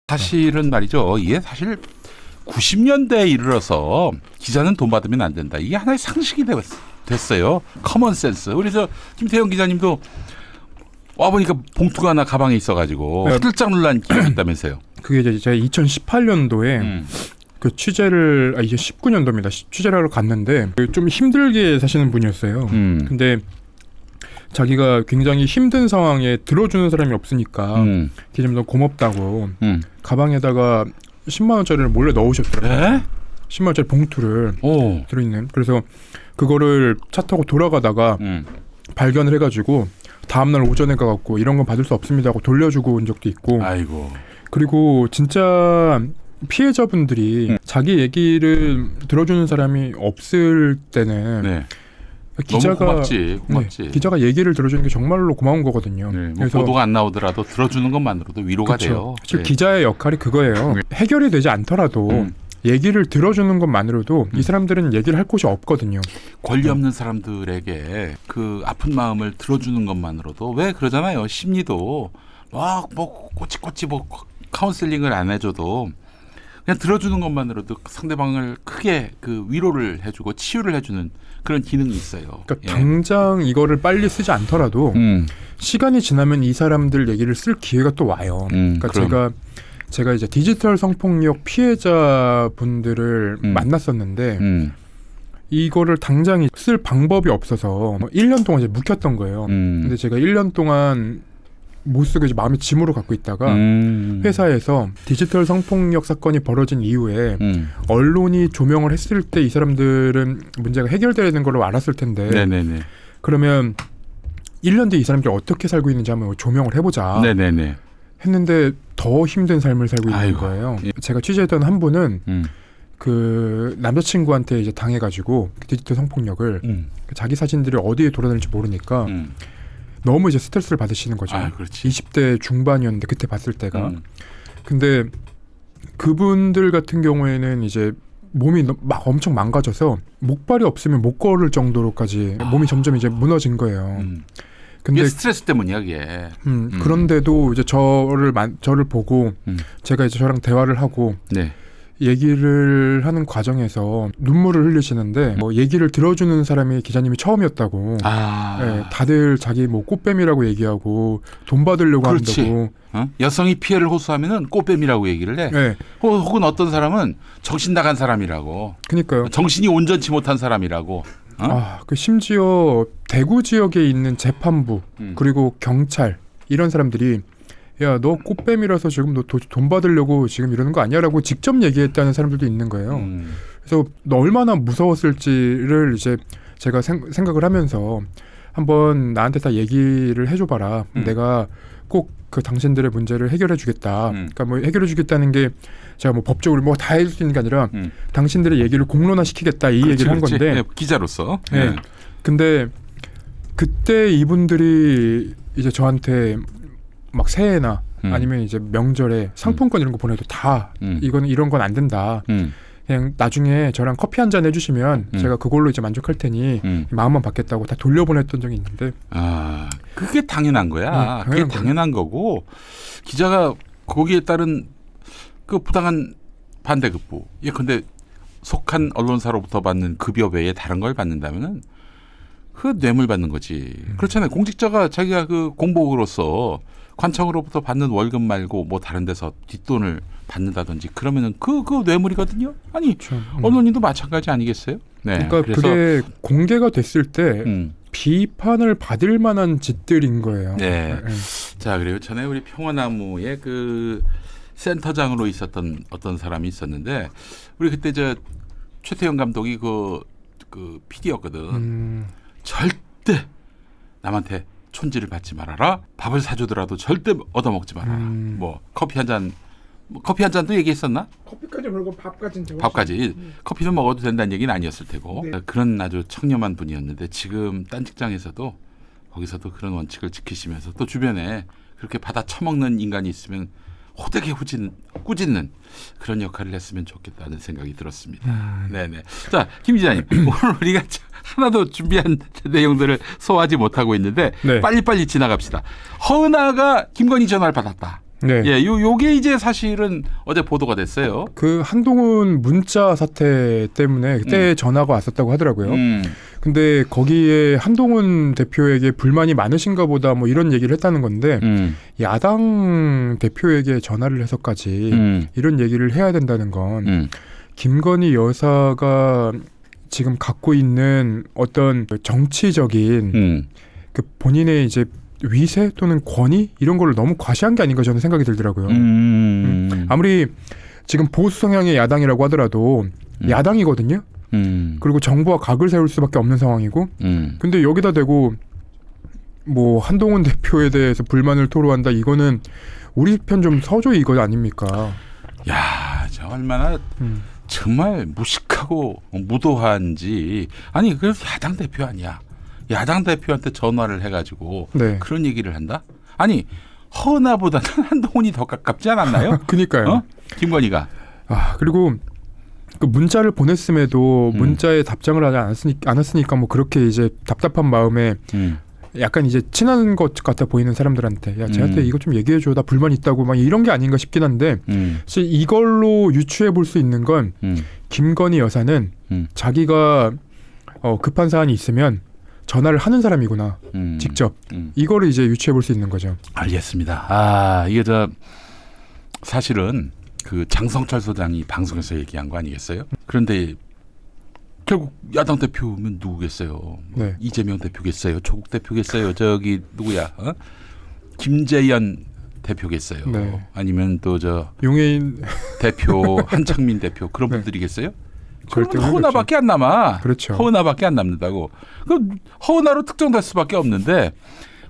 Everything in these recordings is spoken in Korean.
사실은 말이죠. 이게 사실 90년대에 이르러서 기자는 돈 받으면 안 된다. 이게 하나의 상식이 됐어요. 커먼 센스. 우리 저 김태형 기자님도 와보니까 봉투가 하나 가방에 있어가지고 깜짝 놀란 기억이 있다면서요. 그게 이제 제가 2018년도에 그 취재를 2019년도입니다. 취재를 하러 갔는데 좀 힘들게 사시는 분이었어요. 근데 자기가 굉장히 힘든 상황에 들어주는 사람이 없으니까 기자님도 고맙다고 가방에다가 10만 원짜리를 몰래 넣으셨더라고요. 10만 원짜리 봉투를 들어있는. 그래서 그거를 차 타고 돌아가다가 발견을 해가지고 다음날 오전에 가갖고 이런 건 받을 수 없습니다 하고 돌려주고 온 적도 있고. 아이고. 그리고 진짜 피해자분들이 자기 얘기를 들어주는 사람이 없을 때는 기자가 너무 고맙지. 네, 기자가 얘기를 들어주는 게 정말로 고마운 거거든요. 네, 뭐 그래서 보도가 안 나오더라도 들어주는 것만으로도 위로가 그쵸. 돼요. 사실 기자의 역할이 그거예요. 해결이 되지 않더라도 얘기를 들어주는 것만으로도 이 사람들은 얘기를 할 곳이 없거든요. 권리 없는 사람들에게 그 아픈 마음을 들어주는 것만으로도 왜 그러잖아요. 심리도 막 뭐 꼬치꼬치 뭐 카운슬링을 안 해줘도 그냥 들어주는 것만으로도 상대방을 크게 그 위로를 해주고 치유를 해주는 그런 기능이 있어요. 그러니까 당장 이거를 빨리 쓰지 않더라도 시간이 지나면 이 사람들 얘기를 쓸 기회가 또 와요. 그러니까 제가 이제 디지털 성폭력 피해자분들을 만났었는데 이거를 당장 쓸 방법이 없어서 1년 동안 이제 묵혔던 거예요. 근데 제가 1년 동안 못 쓰고 이제 마음의 짐으로 갖고 있다가 회사에서 디지털 성폭력 사건이 벌어진 이후에 언론이 조명을 했을 때 이 사람들은 문제가 해결되는 걸로 알았을 텐데 그러면 1년 뒤에 이 사람들이 어떻게 살고 있는지 한번 조명을 해보자 했는데 더 힘든 삶을 살고 있는 거예요. 제가 취재했던 한 분은 그 남자친구한테 이제 당해가지고 디지털 성폭력을 자기 사진들이 어디에 돌아다닐지 모르니까 너무 이제 스트레스를 받으시는 거죠. 20대 중반이었는데 그때 봤을 때가. 근데 그분들 같은 경우에는 이제 몸이 막 엄청 망가져서 목발이 없으면 못 걸을 정도로까지 몸이 점점 이제 무너진 거예요. 근데 이게 스트레스 때문이야, 이게. 그런데도 이제 저를 보고 제가 이제 저랑 대화를 하고 얘기를 하는 과정에서 눈물을 흘리시는데 뭐 얘기를 들어주는 사람이 기자님이 처음이었다고. 다들 자기 뭐 꽃뱀이라고 얘기하고 돈 받으려고 한다고. 여성이 피해를 호소하면은 꽃뱀이라고 얘기를 해. 혹은 어떤 사람은 정신 나간 사람이라고. 그러니까요. 정신이 온전치 못한 사람이라고. 그 심지어 대구 지역에 있는 재판부 그리고 경찰 이런 사람들이 야, 너 꽃뱀이라서 지금 너 돈 받으려고 지금 이러는 거 아니야라고 직접 얘기했다는 사람들도 있는 거예요. 그래서 너 얼마나 무서웠을지를 이제 제가 생각을 하면서 한번 나한테 다 얘기를 해줘봐라. 내가 꼭 그 당신들의 문제를 해결해 주겠다. 그러니까 뭐 해결해 주겠다는 게 제가 뭐 법적으로 뭐 다 해줄 수 있는 게 아니라 당신들의 얘기를 공론화 시키겠다 이 얘기를 한 건데 기자로서. 근데 그때 이분들이 이제 저한테 막 새해나 아니면 이제 명절에 상품권 이런 거 보내도 다 이건 이런 건 안 된다. 그냥 나중에 저랑 커피 한 잔 해주시면 제가 그걸로 이제 만족할 테니 마음만 받겠다고 다 돌려보냈던 적이 있는데. 그게 당연한 거야. 그게 당연한 거고 기자가 거기에 따른 그 부당한 반대급부. 근데 속한 언론사로부터 받는 급여 외에 다른 걸 받는다면은 그 뇌물 받는 거지. 그렇잖아요. 공직자가 자기가 그 공복으로서 관청으로부터 받는 월급 말고 뭐 다른 데서 뒷돈을 받는다든지 그러면은 그 뇌물이거든요. 아니 언론인도 마찬가지 아니겠어요? 그러니까 그래서 그게 공개가 됐을 때 비판을 받을 만한 짓들인 거예요. 자, 그리고 전에 우리 평화나무의 그 센터장으로 있었던 어떤 사람이 있었는데 우리 그때 저 최태형 감독이 그 PD였거든. 절대 남한테 촌지를 받지 말아라. 밥을 사주더라도 절대 얻어먹지 마라. 뭐 커피 한 잔도 얘기했었나? 커피까지 말고 밥까지는 밥까지. 커피는 먹어도 된다는 얘기는 아니었을 테고. 그런 아주 청렴한 분이었는데 지금 딴 직장에서도 거기서도 그런 원칙을 지키시면서 또 주변에 그렇게 받아 처먹는 인간이 있으면 호되게 꾸짖는 그런 역할을 했으면 좋겠다는 생각이 들었습니다. 자, 김 기자님. 오늘 우리가 하나도 준비한 내용들을 소화하지 못하고 있는데 빨리빨리 지나갑시다. 허은하가 김건희 전화를 받았다. 네. 예, 요게 이제 사실은 어제 보도가 됐어요. 그 한동훈 문자 사태 때문에 그때 전화가 왔었다고 하더라고요. 근데 거기에 한동훈 대표에게 불만이 많으신가 보다 뭐 이런 얘기를 했다는 건데 야당 대표에게 전화를 해서까지 이런 얘기를 해야 된다는 건 김건희 여사가 지금 갖고 있는 어떤 정치적인 그 본인의 이제 위세 또는 권위 이런 걸 너무 과시한 게 아닌가 저는 생각이 들더라고요. 아무리 지금 보수 성향의 야당이라고 하더라도 야당이거든요. 그리고 정부와 각을 세울 수밖에 없는 상황이고 근데 여기다 대고 뭐 한동훈 대표에 대해서 불만을 토로한다 이거는 우리 편 좀 서줘 이거 아닙니까? 야, 저 얼마나 정말 무식하고 무도한지. 아니 그래서 야당 대표 아니야. 야당 대표한테 전화를 해가지고 네. 그런 얘기를 한다? 아니 허나보다는 한동훈이 더 가깝지 않았나요? 그니까요. 어? 김건희가. 아 그리고 그 문자를 보냈음에도 문자에 답장을 하지 않았으니까 뭐 그렇게 이제 답답한 마음에 약간 이제 친한 것 같아 보이는 사람들한테 야 쟤한테 이거 좀 얘기해줘 나 불만 있다고 막 이런 게 아닌가 싶긴 한데 사실 이걸로 유추해 볼 수 있는 건 김건희 여사는 자기가 급한 사안이 있으면 전화를 하는 사람이구나 직접 이거를 이제 유추해 볼 수 있는 거죠. 알겠습니다. 아 이게 저 사실은 그 장성철 소장이 방송에서 얘기한 거 아니겠어요? 그런데 결국 야당 대표면 누구겠어요? 네. 이재명 대표겠어요? 조국 대표겠어요? 저기 누구야? 김재현 대표겠어요? 네. 아니면 또 저 용해인 대표 한창민 대표 그런 네. 분들이겠어요? 절대 그러면 허은하밖에 안 남아. 그렇죠. 허은하밖에 안 남는다고. 그 허은하로 특정될 수밖에 없는데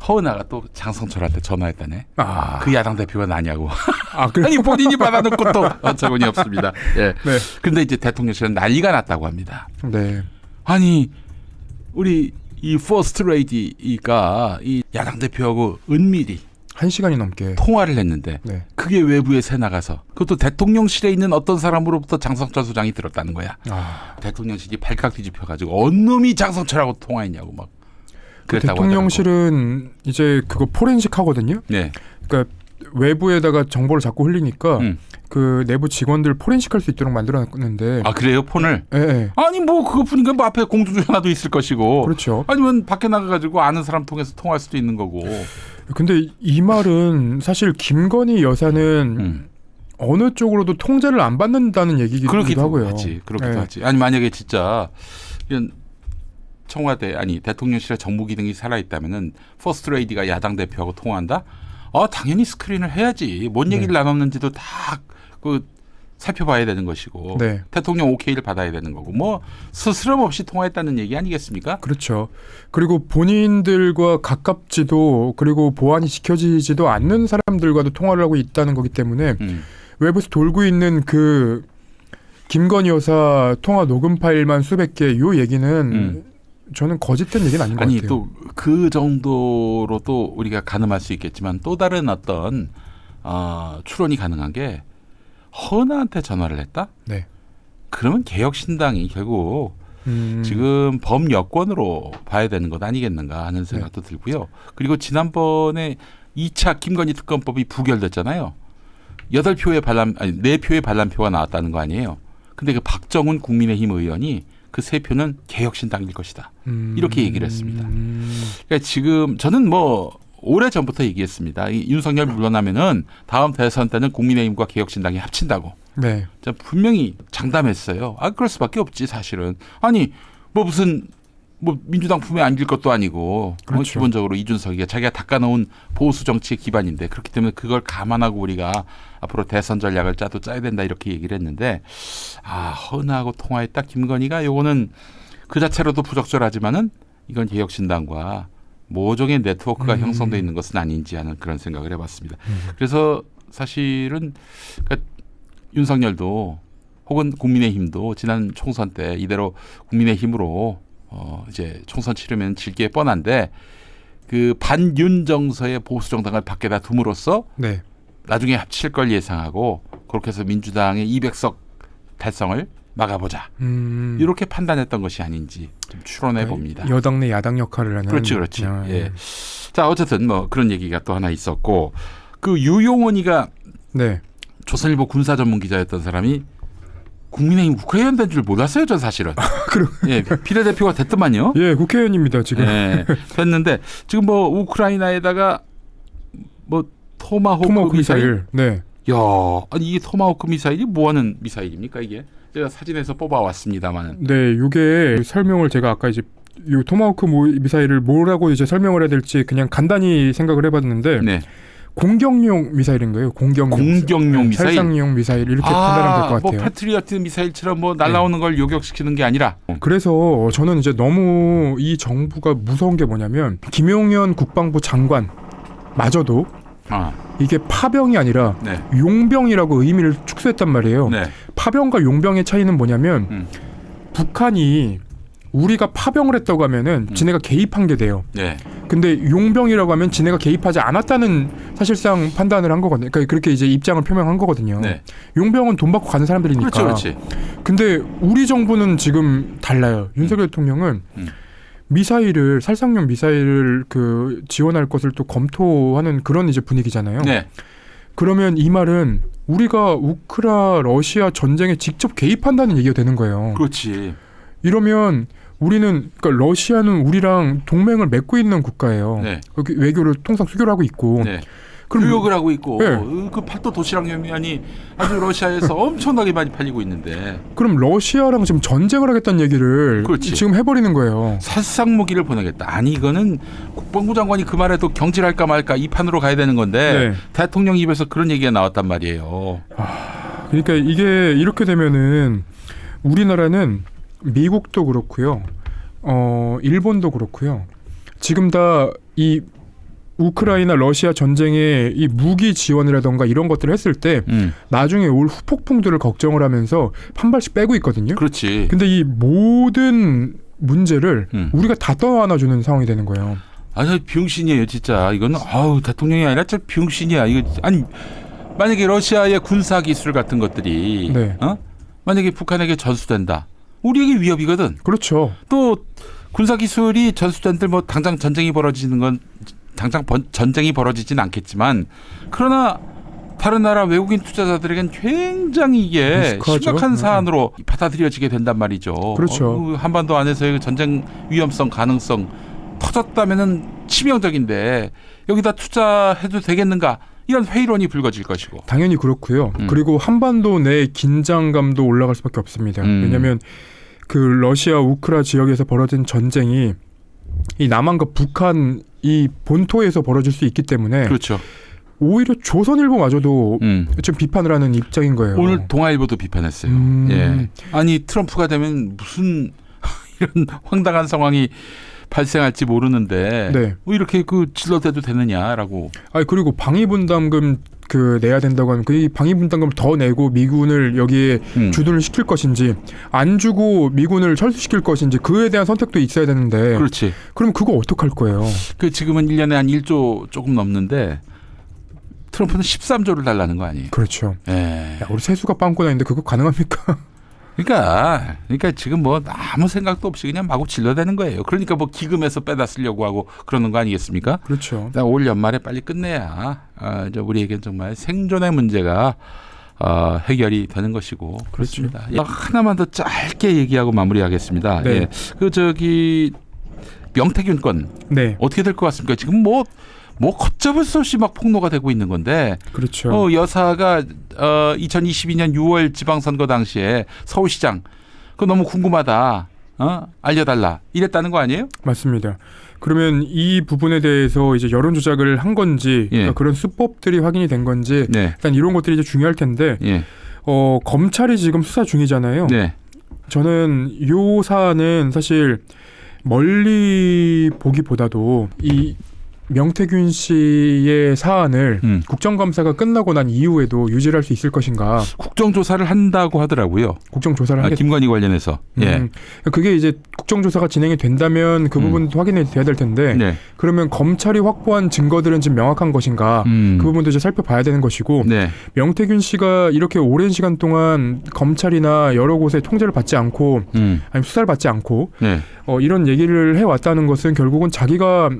허은하가 또 장성철한테 전화했다네. 아. 그 야당 대표가 나냐고. 아, 그래? 아니 본인이 받아놓고 또 어처구니 없습니다. 예. 네. 그런데 이제 대통령실은 난리가 났다고 합니다. 네. 아니 우리 이 퍼스트 레이디가 이 야당 대표하고 은밀히 1시간이 넘게 통화를 했는데 네. 그게 외부에 새 나가서 그것도 대통령실에 있는 어떤 사람으로부터 장성철 소장이 들었다는 거야. 아. 대통령실이 발칵 뒤집혀가지고 어느 놈이 장성철하고 통화했냐고 막 그 그랬다고 대통령실은 이제 그거 포렌식 하거든요. 네. 그러니까 외부에다가 정보를 자꾸 흘리니까 그 내부 직원들 포렌식 할 수 있도록 만들어놨는데. 아 그래요 폰을? 예. 네. 아니 뭐 그거뿐인가 뭐 앞에 공중전화도 있을 것이고. 그렇죠. 아니면 밖에 나가가지고 아는 사람 통해서 통화할 수도 있는 거고. 근데 이 말은 사실 김건희 여사는 어느 쪽으로도 통제를 안 받는다는 얘기기도 하고요. 그렇기도 네. 하지. 아니 만약에 진짜 이런 청와대 아니 대통령실의 정무 기능이 살아있다면은 퍼스트 레이디가 야당 대표하고 통화한다? 당연히 스크린을 해야지. 뭔 얘기를 나눴는지도 다 그 살펴봐야 되는 것이고 네. 대통령 오케이를 받아야 되는 거고 뭐 스스럼 없이 통화했다는 얘기 아니겠습니까? 그렇죠. 그리고 본인들과 가깝지도 그리고 보안이 지켜지지도 않는 사람들과도 통화를 하고 있다는 거기 때문에 외부에서 돌고 있는 그 김건희 여사 통화 녹음 파일만 수백 개 요 얘기는 저는 거짓된 얘기는 아닌 것 아니 같아요. 또 그 정도로 또 우리가 가늠할 수 있겠지만 또 다른 어떤 추론이 가능한 게 허은하한테 전화를 했다? 네. 그러면 개혁신당이 결국 지금 범여권으로 봐야 되는 것 아니겠는가 하는 생각도 들고요. 그리고 지난번에 2차 김건희 특검법이 부결됐잖아요. 4표의 반란표가 나왔다는 거 아니에요. 근데 그 박정훈 국민의힘 의원이 그 3표는 개혁신당일 것이다. 이렇게 얘기를 했습니다. 그러니까 지금 저는 뭐 오래전부터 얘기했습니다. 이 윤석열 물러나면은 다음 대선 때는 국민의힘과 개혁신당이 합친다고. 네. 분명히 장담했어요. 그럴 수밖에 없지 사실은. 아니 뭐 무슨 뭐 민주당 품에 안길 것도 아니고 그렇죠. 기본적으로 이준석이가 자기가 닦아놓은 보수 정치의 기반인데 그렇기 때문에 그걸 감안하고 우리가 앞으로 대선 전략을 짜야 된다 이렇게 얘기를 했는데 허은하고 통화했다 김건희가 요거는 그 자체로도 부적절하지만은 이건 개혁신당과 모종의 네트워크가 형성되어 있는 것은 아닌지 하는 그런 생각을 해봤습니다. 그래서 사실은 그러니까 윤석열도 혹은 국민의힘도 지난 총선 때 이대로 국민의힘으로 이제 총선 치르면 질 게 뻔한데 그 반윤 정서의 보수 정당을 밖에다 둠으로써 네. 나중에 합칠 걸 예상하고 그렇게 해서 민주당의 200석 달성을 막아보자. 이렇게 판단했던 것이 아닌지 좀 추론해 봅니다. 여당 내 야당 역할을 하는. 그렇지. 예. 자 어쨌든 뭐 그런 얘기가 또 하나 있었고 그 유용원이가 네. 조선일보 군사 전문 기자였던 사람이 국민의힘 국회의원 된 줄 몰랐어요, 전 사실은. 예, 비례대표가 됐더만요. 예, 국회의원입니다 지금. 예, 됐는데 지금 뭐 우크라이나에다가 뭐 토마호크 미사일. 네. 야, 아니 이게 토마호크 미사일이 뭐하는 미사일입니까 이게? 제가 사진에서 뽑아왔습니다만. 네, 이게 설명을 제가 아까 이제 이 토마호크 미사일을 뭐라고 이제 설명을 해야 될지 그냥 간단히 생각을 해봤는데 네. 공격용 미사일인 거예요. 공격용 미사일. 살상용 미사일 이렇게 판단하면 될 것 같아요. 뭐 패트리어트 미사일처럼 뭐 날라오는 걸 요격시키는 게 아니라. 그래서 저는 이제 너무 이 정부가 무서운 게 뭐냐면 김용현 국방부 장관마저도 이게 파병이 아니라 네. 용병이라고 의미를 축소했단 말이에요. 네. 파병과 용병의 차이는 뭐냐면 북한이 우리가 파병을 했다고 하면은 지네가 개입한 게 돼요. 네. 근데 용병이라고 하면 지네가 개입하지 않았다는 사실상 판단을 한 거거든요. 그러니까 그렇게 이제 입장을 표명한 거거든요. 네. 용병은 돈 받고 가는 사람들이니까. 그렇지. 근데 우리 정부는 지금 달라요. 윤석열 대통령은 미사일을 살상용 미사일을 그 지원할 것을 또 검토하는 그런 이제 분위기잖아요. 네. 그러면 이 말은 우리가 러시아 전쟁에 직접 개입한다는 얘기가 되는 거예요. 그렇지. 이러면 우리는 그러니까 러시아는 우리랑 동맹을 맺고 있는 국가예요. 네. 외교를 통상 수교를 하고 있고. 네. 그럼 교역을 하고 있고 네. 그 팔도 도시락 면이 아주 러시아에서 엄청나게 많이 팔리고 있는데 그럼 러시아랑 지금 전쟁을 하겠다는 얘기를 그렇지. 지금 해버리는 거예요. 살상 무기를 보내겠다. 아니 이거는 국방부 장관이 그 말에도 경질할까 말까 이 판으로 가야 되는 건데 네. 대통령 입에서 그런 얘기가 나왔단 말이에요. 그러니까 이게 이렇게 되면은 우리나라는 미국도 그렇고요, 일본도 그렇고요. 지금 다 이 우크라이나 러시아 전쟁에 이 무기 지원이라던가 이런 것들을 했을 때 나중에 올 후폭풍들을 걱정을 하면서 한 발씩 빼고 있거든요. 그렇지. 근데 이 모든 문제를 우리가 다 떠안아주는 상황이 되는 거예요. 아니 병신이에요 진짜. 이거는 대통령이 아니라 진짜 병신이야. 이거 아니 만약에 러시아의 군사 기술 같은 것들이 네. 만약에 북한에게 전수된다. 우리에게 위협이거든. 그렇죠. 또 군사 기술이 전수된들 뭐 당장 전쟁이 벌어지는 건 전쟁이 벌어지진 않겠지만 그러나 다른 나라 외국인 투자자들에겐 굉장히 이게 리스크하죠. 심각한 사안으로 받아들여지게 된단 말이죠. 그렇죠. 한반도 안에서의 전쟁 위험성 가능성 터졌다면은 치명적인데 여기다 투자해도 되겠는가? 이런 회의론이 불거질 것이고. 당연히 그렇고요. 그리고 한반도 내 긴장감도 올라갈 수밖에 없습니다. 왜냐하면 그 러시아 우크라 지역에서 벌어진 전쟁이 이 남한과 북한 이 본토에서 벌어질 수 있기 때문에 그렇죠. 오히려 조선일보마저도 좀 비판을 하는 입장인 거예요. 오늘 동아일보도 비판했어요. 예. 아니 트럼프가 되면 무슨 이런 황당한 상황이 발생할지 모르는데 네. 뭐 이렇게 그 질러대도 되느냐라고. 그리고 방위분담금 그 내야 된다고 하면 그 방위분담금을 더 내고 미군을 여기에 주둔을 시킬 것인지 안 주고 미군을 철수시킬 것인지 그에 대한 선택도 있어야 되는데. 그렇지. 그럼 그거 어떡할 거예요? 그 지금은 1년에 한 1조 조금 넘는데 트럼프는 13조를 달라는 거 아니에요? 그렇죠. 예. 야, 우리 세수가 빵꾸 나는데 그거 가능합니까? 그러니까 지금 뭐 아무 생각도 없이 그냥 마구 질러대는 거예요. 그러니까 뭐 기금에서 빼다 쓰려고 하고 그러는 거 아니겠습니까? 그렇죠. 올 연말에 빨리 끝내야 우리에겐 정말 생존의 문제가 해결이 되는 것이고 그렇습니다. 그렇죠. 하나만 더 짧게 얘기하고 마무리하겠습니다. 네. 예. 명태균 건 네. 어떻게 될 것 같습니까? 지금 뭐 걷잡을 수 없이 막 폭로가 되고 있는 건데 그렇죠. 여사가 2022년 6월 지방선거 당시에 서울시장 그거 너무 궁금하다. 알려달라 이랬다는 거 아니에요? 맞습니다. 그러면 이 부분에 대해서 이제 여론 조작을 한 건지 예. 그러니까 그런 수법들이 확인이 된 건지 네. 일단 이런 것들이 이제 중요할 텐데 예. 검찰이 지금 수사 중이잖아요. 네. 저는 이 사안은 사실 멀리 보기보다도 이 명태균 씨의 사안을 국정감사가 끝나고 난 이후에도 유지할 수 있을 것인가. 국정조사를 한다고 하더라고요. 국정조사를 하겠다. 김건희 관련해서. 예. 그게 이제 국정조사가 진행이 된다면 그 부분도 확인이 돼야 될 텐데 네. 그러면 검찰이 확보한 증거들은 지금 명확한 것인가 그 부분도 이제 살펴봐야 되는 것이고 네. 명태균 씨가 이렇게 오랜 시간 동안 검찰이나 여러 곳에 통제를 받지 않고 아니면 수사를 받지 않고 네. 이런 얘기를 해왔다는 것은 결국은 자기가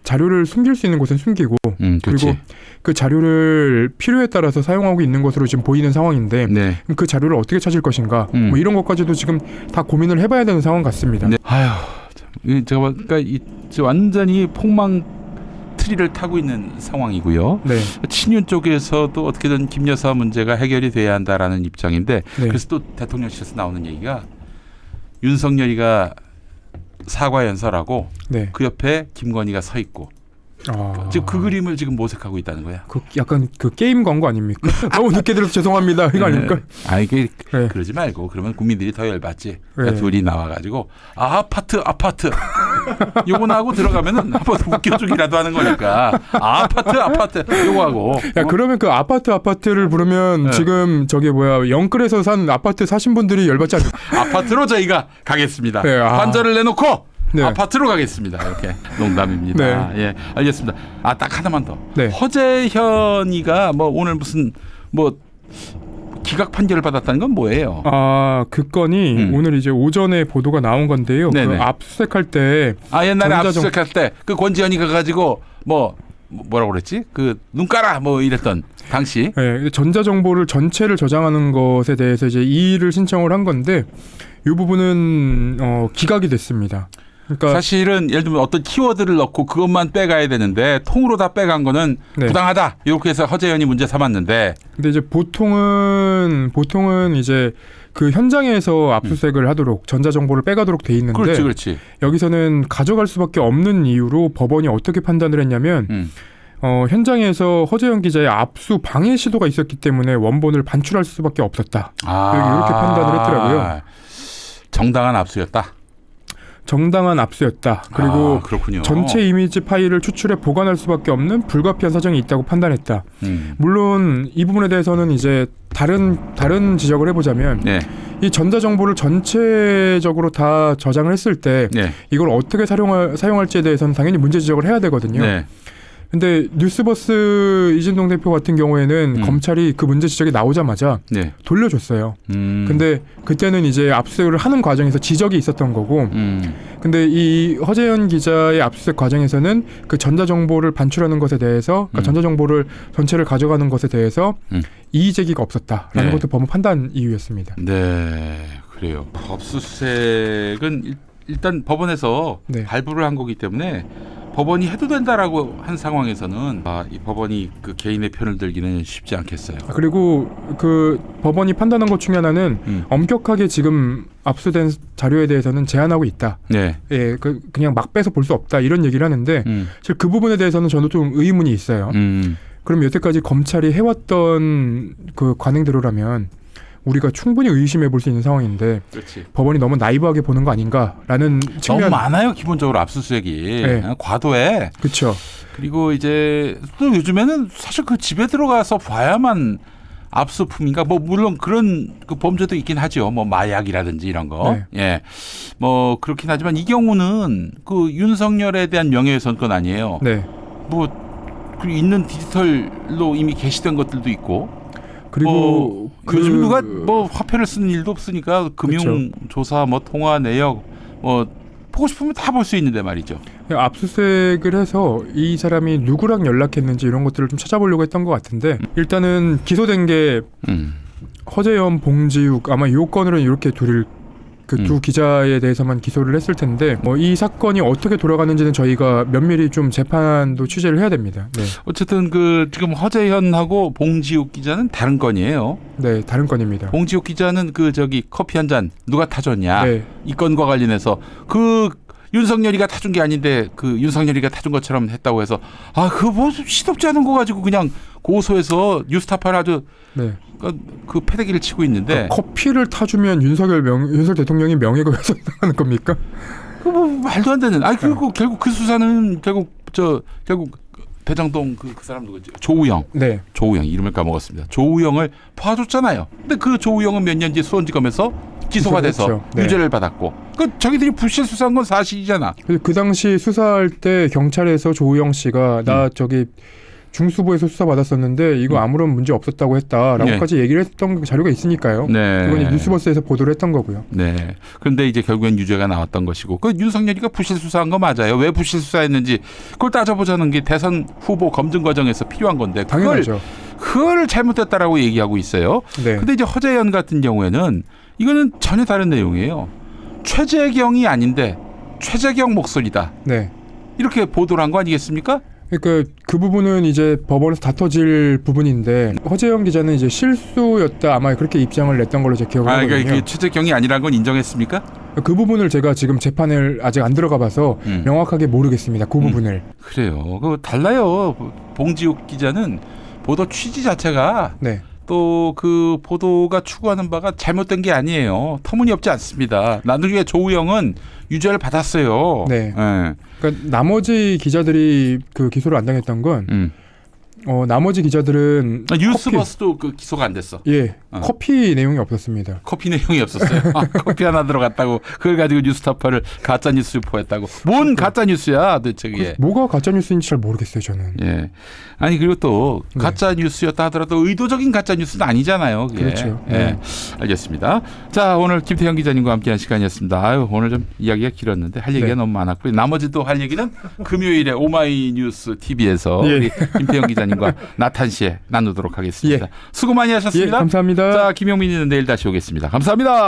자료를 숨길 수 있는 곳은 숨기고 그리고 그 자료를 필요에 따라서 사용하고 있는 것으로 지금 보이는 상황인데 네. 그 자료를 어떻게 찾을 것인가 뭐 이런 것까지도 지금 다 고민을 해봐야 되는 상황 같습니다. 네. 아휴, 제가 보니까 완전히 폭망 트리를 타고 있는 상황이고요. 네. 친윤 쪽에서도 어떻게든 김 여사 문제가 해결이 돼야 한다라는 입장인데 네. 그래서 또 대통령실에서 나오는 얘기가 윤석열이가 사과 연설하고 네. 그 옆에 김건희가 서 있고 지금 그 그림을 지금 모색하고 있다는 거야. 그 약간 그 게임 광고 아닙니까? 너무 늦게 들어서 죄송합니다. 이거 아닙니까? 아 이게 네. 그러지 말고 그러면 국민들이 더 열받지. 네. 그러니까 둘이 나와가지고 아파트 요거 나하고 들어가면은 한번 웃겨주기라도 하는 거니까 아파트 요거 하고. 야 그러면 그 아파트를 부르면 네. 지금 저기 뭐야 영끌에서 산 아파트 사신 분들이 열받지 않나요? 아파트로 저희가 가겠습니다. 네, 반전을 내놓고 네. 아파트로 가겠습니다. 이렇게 농담입니다. 예, 알겠습니다. 딱 하나만 더. 네. 허재현이가 뭐 오늘 무슨 뭐 기각 판결을 받았다는 건 뭐예요? 그 건이 오늘 이제 오전에 보도가 나온 건데요. 그 네네. 압수수색할 때 옛날에 압수수색할 때 그 권지현이가 가지고 뭐라고 그랬지? 그 눈 깔아 뭐 이랬던 당시. 네, 전자정보를 전체를 저장하는 것에 대해서 이제 이의를 신청을 한 건데 이 부분은 기각이 됐습니다. 그러니까 사실은 예를 들면 어떤 키워드를 넣고 그것만 빼가야 되는데 통으로 다 빼간 거는 네. 부당하다 이렇게 해서 허재현이 문제 삼았는데 근데 이제 보통은 이제 그 현장에서 압수수색을 하도록 전자정보를 빼가도록 돼 있는데 그렇지. 여기서는 가져갈 수밖에 없는 이유로 법원이 어떻게 판단을 했냐면 현장에서 허재현 기자의 압수 방해 시도가 있었기 때문에 원본을 반출할 수밖에 없었다. 이렇게 판단을 했더라고요. 정당한 압수였다. 정당한 압수였다. 그리고 그렇군요. 전체 이미지 파일을 추출해 보관할 수밖에 없는 불가피한 사정이 있다고 판단했다. 물론 이 부분에 대해서는 이제 다른 지적을 해보자면 네. 이 전자정보를 전체적으로 다 저장을 했을 때 네. 이걸 어떻게 사용할지에 대해서는 당연히 문제 지적을 해야 되거든요. 네. 근데 뉴스버스 이진동 대표 같은 경우에는 검찰이 그 문제 지적이 나오자마자 네. 돌려줬어요. 근데 그때는 이제 압수수색을 하는 과정에서 지적이 있었던 거고 근데 이 허재현 기자의 압수수색 과정에서는 그 전자정보를 반출하는 것에 대해서 그러니까 전자정보를 전체를 가져가는 것에 대해서 이의 제기가 없었다라는 네. 것도 법원 판단 이유였습니다. 네. 그래요. 압수수색은 일단 법원에서 네. 발부를 한 거기 때문에 법원이 해도 된다라고 한 상황에서는 이 법원이 그 개인의 편을 들기는 쉽지 않겠어요. 그리고 그 법원이 판단한 것 중에 하나는 엄격하게 지금 압수된 자료에 대해서는 제한하고 있다. 네. 예, 그냥 막 빼서 볼 수 없다 이런 얘기를 하는데 사실 그 부분에 대해서는 저도 좀 의문이 있어요. 그럼 여태까지 검찰이 해왔던 그 관행대로라면 우리가 충분히 의심해 볼 수 있는 상황인데 그렇지. 법원이 너무 나이브하게 보는 거 아닌가라는 측면. 너무 많아요. 기본적으로 압수수색이 네. 과도해. 그렇죠. 그리고 이제 또 요즘에는 사실 그 집에 들어가서 봐야만 압수품인가 뭐 물론 그런 그 범죄도 있긴 하죠. 뭐 마약이라든지 이런 거. 네. 예. 뭐 그렇긴 하지만 이 경우는 그 윤석열에 대한 명예훼손건 아니에요. 네. 뭐 그 있는 디지털로 이미 게시된 것들도 있고. 그리고 요즘 누가 뭐 화폐를 쓰는 일도 없으니까 금융 그렇죠. 조사 뭐 통화 내역 뭐 보고 싶으면 다 볼 수 있는데 말이죠. 압수수색을 해서 이 사람이 누구랑 연락했는지 이런 것들을 좀 찾아보려고 했던 것 같은데 일단은 기소된 게 허재현, 봉지욱 아마 이 건으로는 이렇게 그 두 기자에 대해서만 기소를 했을 텐데 이 사건이 어떻게 돌아가는지는 저희가 면밀히 좀 재판도 취재를 해야 됩니다. 네, 어쨌든 그 지금 허재현하고 봉지욱 기자는 다른 건이에요. 네 다른 건입니다. 봉지욱 기자는 그 저기 커피 한 잔 누가 타줬냐 네. 이 건과 관련해서 그 윤석열이가 타준 게 아닌데 그 윤석열이가 타준 것처럼 했다고 해서 그거 뭐 시덥지 않은 거 가지고 그냥 고소해서 뉴스타파를 아주 네. 그 패대기를 치고 있는데 그러니까 커피를 타주면 윤석열 대통령이 명예가 훼손당하는 겁니까? 그 뭐 말도 안 되는. 결국 그 수사는 결국 대장동 그 사람 누구지? 조우영. 네. 조우영 이름을 까먹었습니다. 조우영을 봐줬잖아요. 근데 그 조우영은 몇 년 뒤에 수원지검에서 기소가 돼서 그렇죠. 네. 유죄를 받았고. 자기들이 불실 수사한 건 사실이잖아. 그 당시 수사할 때 경찰에서 조우영 씨가 나 저기 중수부에서 수사받았었는데 이거 아무런 문제 없었다고 했다라고까지 얘기를 했던 자료가 있으니까요. 그건 이제 뉴스버스에서 보도를 했던 거고요. 네. 그런데 이제 결국엔 유죄가 나왔던 것이고 그 윤석열이가 부실 수사한 거 맞아요. 왜 부실 수사했는지 그걸 따져보자는 게 대선 후보 검증 과정에서 필요한 건데 당연하죠. 그걸 잘못됐다라고 얘기하고 있어요. 네. 근데 이제 허재현 같은 경우에는 이거는 전혀 다른 내용이에요. 최재경이 아닌데 최재경 목소리다. 네. 이렇게 보도를 한 거 아니겠습니까? 그러니까 그 부분은 이제 법원에서 다퉈질 부분인데 허재영 기자는 이제 실수였다 아마 그렇게 입장을 냈던 걸로 제가 기억을 하거든요. 그러니까 최재경이 아니라는 건 인정했습니까? 그 부분을 제가 지금 재판을 아직 안 들어가 봐서 명확하게 모르겠습니다. 그 부분을. 그래요. 그 달라요. 봉지욱 기자는 보도 취지 자체가 네. 또 그 보도가 추구하는 바가 잘못된 게 아니에요. 터무니없지 않습니다. 나중에 조우영은 유죄를 받았어요. 네. 네. 그러니까 나머지 기자들이 그 기소를 안 당했던 건 나머지 기자들은 뉴스버스도 그 기소가 안 됐어. 예, 커피 내용이 없었습니다. 커피 내용이 없었어요. 커피 하나 들어갔다고 그걸 가지고 뉴스타파를 가짜 뉴스 유포했다고. 뭔 가짜 뉴스야 도대체 그게. 뭐가 가짜 뉴스인지 잘 모르겠어요 저는. 예. 아니 그리고 또 가짜 뉴스였다 하더라도 의도적인 가짜 뉴스는 아니잖아요. 그게. 그렇죠. 예. 알겠습니다. 자 오늘 김태형 기자님과 함께한 시간이었습니다. 아유 오늘 좀 이야기가 길었는데 할 얘기가 너무 많았고요. 나머지도 할 얘기는 금요일에 오마이뉴스 TV에서 우리 김태형 기자님과 나탄 씨에 나누도록 하겠습니다. 수고 많이 하셨습니다. 감사합니다. 자 김용민이는 내일 다시 오겠습니다. 감사합니다.